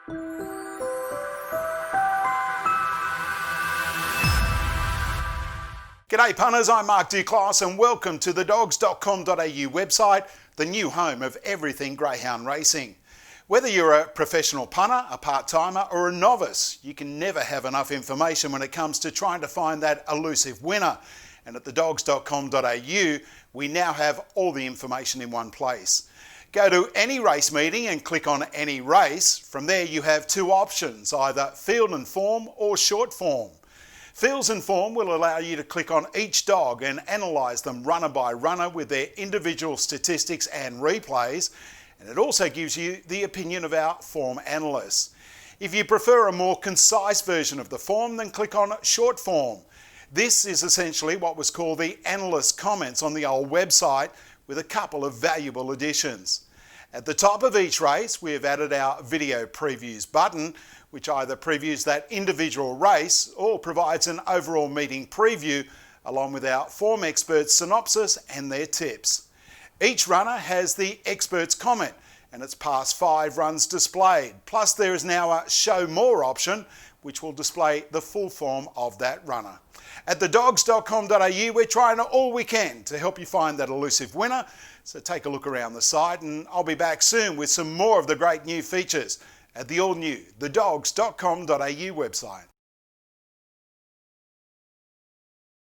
G'day punters, I'm Mark Duclos and welcome to the dogs.com.au website, the new home of everything greyhound racing. Whether you're a professional punter, a part-timer or a novice, you can never have enough information when it comes to trying to find that elusive winner. And at the dogs.com.au, we now have all the information in one place. Go to any race meeting and click on any race. From there you have two options, either field and form or short form. Fields and Form will allow you to click on each dog and analyse them runner by runner with their individual statistics and replays, and it also gives you the opinion of our form analysts. If you prefer a more concise version of the form, then click on Short Form. This is essentially what was called the analyst comments on the old website, with a couple of valuable additions. At the top of each race, we have added our video previews button, which either previews that individual race or provides an overall meeting preview along with our form experts' synopsis and their tips. Each runner has the expert's comment and its past 5 runs displayed. Plus there is now a show more option which will display the full form of that runner. At thedogs.com.au we're trying all we can to help you find that elusive winner, so take a look around the site and I'll be back soon with some more of the great new features at the all-new thedogs.com.au website.